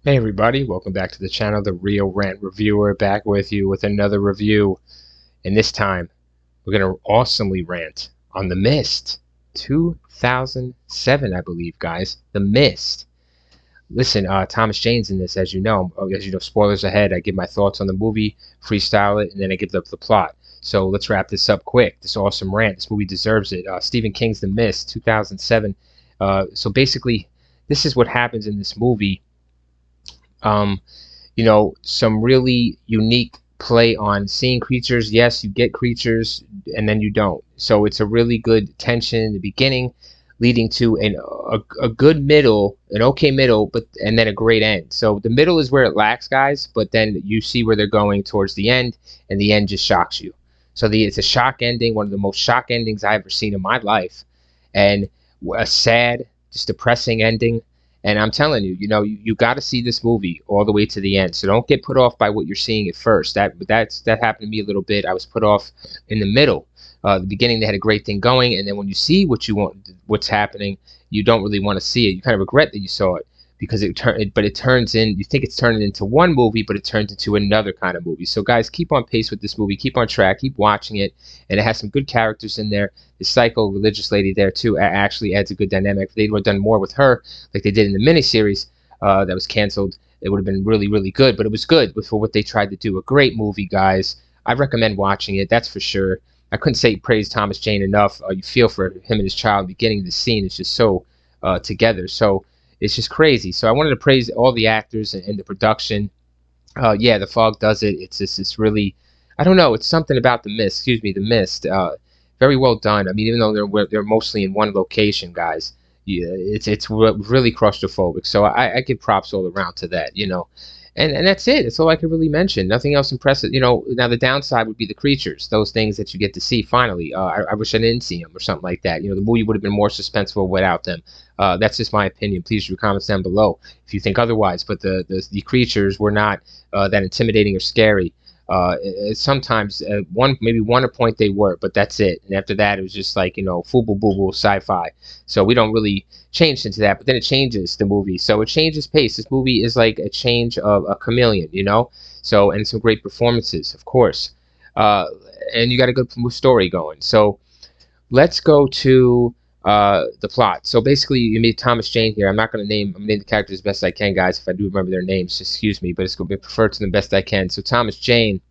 Hey everybody, welcome back to the channel. The Real Rant Reviewer back with you with another review. And this time, we're going to awesomely rant on The Mist. 2007, I believe, guys. The Mist. Listen, Thomas Jane's in this, as you know. As you know, spoilers ahead. I give my thoughts on the movie, freestyle it, and then I give the plot. So let's wrap this up quick. This awesome rant. This movie deserves it. Stephen King's The Mist, 2007. So basically, this is what happens in this movie. Um, some really unique play on seeing creatures. Yes, you get creatures, and then you don't. So it's a really good tension in the beginning, leading to a good middle, an okay middle, but and then a great end. So the middle is where it lacks, guys, but then you see where they're going towards the end, and the end just shocks you. So it's a shock ending, one of the most shock endings I've ever seen in my life, and a sad, just depressing ending. And I'm telling you, you got to see this movie all the way to the end. So don't get put off by what you're seeing at first. That happened to me a little bit. I was put off in the middle. The beginning, they had a great thing going, and then when you see what's happening, you don't really want to see it. You kind of regret that you saw it because but it turns in. You think it's turning into one movie, but it turns into another kind of movie. So guys, keep on pace with this movie. Keep on track. Keep watching it, and it has some good characters in there. The psycho religious lady there too actually adds a good dynamic. If they would have done more with her, like they did in the miniseries that was canceled, it would have been really, really good. But it was good for what they tried to do. A great movie, guys. I recommend watching it. That's for sure. I couldn't say praise Thomas Jane enough. You feel for him and his child. Beginning of the scene is just so together. So it's just crazy. So I wanted to praise all the actors and the production. Yeah, the fog does it. It's really, I don't know. It's something about the mist. Excuse me, the mist. Very well done. I mean, even though they're mostly in one location, guys, yeah, it's really claustrophobic. So I give props all around to that. And that's it. That's all I could really mention. Nothing else impressive. Now the downside would be the creatures, those things that you get to see finally. I wish I didn't see them or something like that. The movie would have been more suspenseful without them. That's just my opinion. Please leave your comments down below if you think otherwise. But the creatures were not that intimidating or scary. Sometimes maybe one point they were, but that's it. And after that, it was just like fubu boo sci-fi. So we don't really change into that. But then it changes the movie, so it changes pace. This movie is like a change of a chameleon. So and some great performances, of course. Uh, and you got a good story going. So let's go to the plot. So basically, you meet Thomas Jane here. I'm going to name the characters as best I can, guys. If I do remember their names, just excuse me. But it's going to be preferred to them best I can. So Thomas Jane,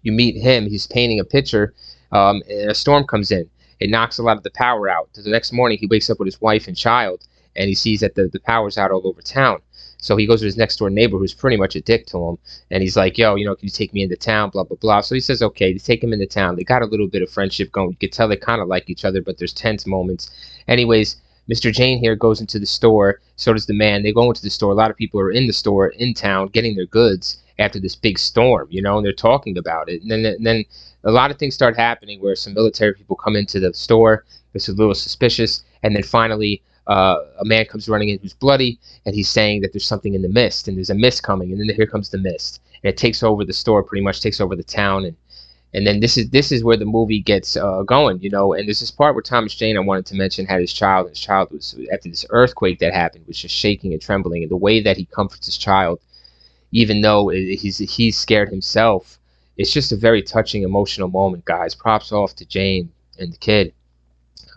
you meet him. He's painting a picture, and a storm comes in. It knocks a lot of the power out. So the next morning, he wakes up with his wife and child, and he sees that the power's out all over town. So he goes to his next door neighbor, who's pretty much a dick to him, and he's like, "Yo, can you take me into town?" Blah blah blah. So he says, "Okay." They take him into town. They got a little bit of friendship going. You could tell they kind of like each other, but there's tense moments. Anyways, Mr. Jane here goes into the store. So does the man. They go into the store. A lot of people are in the store in town getting their goods after this big storm, and they're talking about it. And then a lot of things start happening where some military people come into the store. It's a little suspicious, and then finally a man comes running in who's bloody, and he's saying that there's something in the mist, and there's a mist coming, and then here comes the mist, and it takes over the store, pretty much takes over the town, and then this is where the movie gets going, and there's this part where Thomas Jane, I wanted to mention, had his child, and his child was, after this earthquake that happened, was just shaking and trembling, and the way that he comforts his child, even though he's scared himself, it's just a very touching, emotional moment, guys. Props off to Jane and the kid.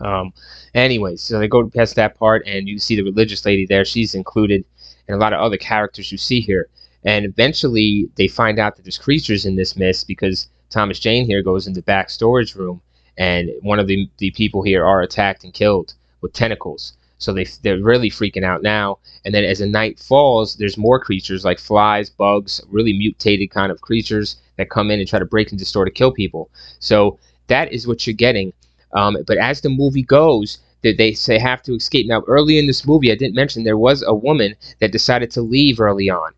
Um, Anyways, so they go past that part, and you see the religious lady there. She's included, and a lot of other characters you see here. And eventually, they find out that there's creatures in this mist because Thomas Jane here goes in the back storage room, and one of the people here are attacked and killed with tentacles. So they're really freaking out now. And then as the night falls, there's more creatures like flies, bugs, really mutated kind of creatures that come in and try to break into the store to kill people. So that is what you're getting. But as the movie goes, they say have to escape. Now, early in this movie, I didn't mention there was a woman that decided to leave early on.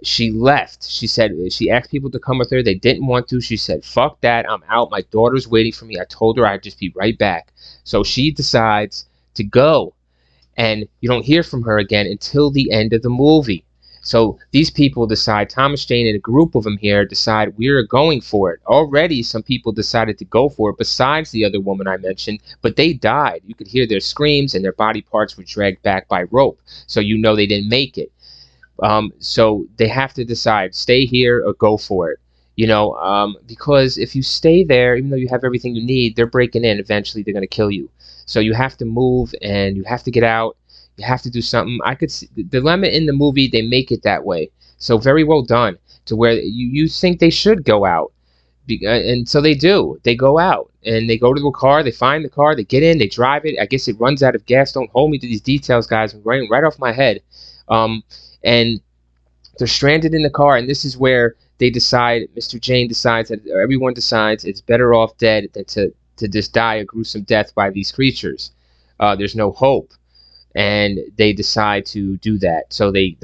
She left. She said she asked people to come with her. They didn't want to. She said, "Fuck that. I'm out. My daughter's waiting for me. I told her I'd just be right back." So she decides to go, and you don't hear from her again until the end of the movie. So these people decide, Thomas Jane and a group of them here decide we're going for it. Already some people decided to go for it besides the other woman I mentioned, but they died. You could hear their screams and their body parts were dragged back by rope. So they didn't make it. So they have to decide, stay here or go for it. Because if you stay there, even though you have everything you need, they're breaking in. Eventually, they're going to kill you. So you have to move and you have to get out. You have to do something. I could see the dilemma in the movie. They make it that way. So very well done. To where you think they should go out, and so they do. They go out and they go to a car. They find the car. They get in. They drive it. I guess it runs out of gas. Don't hold me to these details, guys. I'm right off my head. And they're stranded in the car, and this is where they decide. Mr. Jane decides that everyone decides it's better off dead than to just die a gruesome death by these creatures. There's no hope, and they decide to do that. So the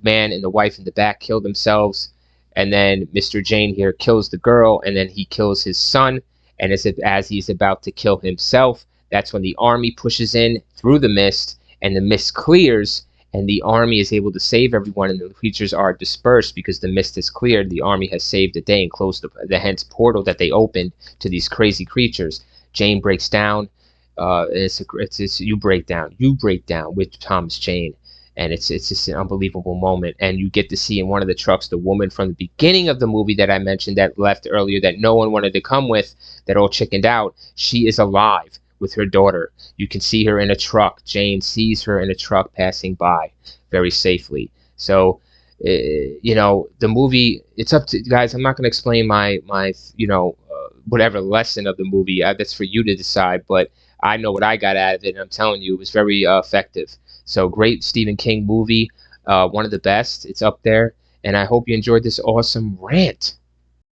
man and the wife in the back kill themselves, and then Mr. Jane here kills the girl, and then he kills his son. And as he's about to kill himself, that's when the army pushes in through the mist, and the mist clears, and the army is able to save everyone, and the creatures are dispersed because the mist is cleared. The army has saved the day and closed the hence portal that they opened to these crazy creatures. Jane breaks down. It's you break down with Thomas Jane, and it's just an unbelievable moment. And you get to see in one of the trucks the woman from the beginning of the movie that I mentioned that left earlier, that no one wanted to come with, that all chickened out. She is alive with her daughter. You can see her in a truck. Jane sees her in a truck passing by very safely. So the movie, it's up to guys. I'm not going to explain my whatever lesson of the movie. That's for you to decide, but I know what I got out of it, and I'm telling you, it was very effective. So great Stephen King movie, one of the best. It's up there, and I hope you enjoyed this awesome rant.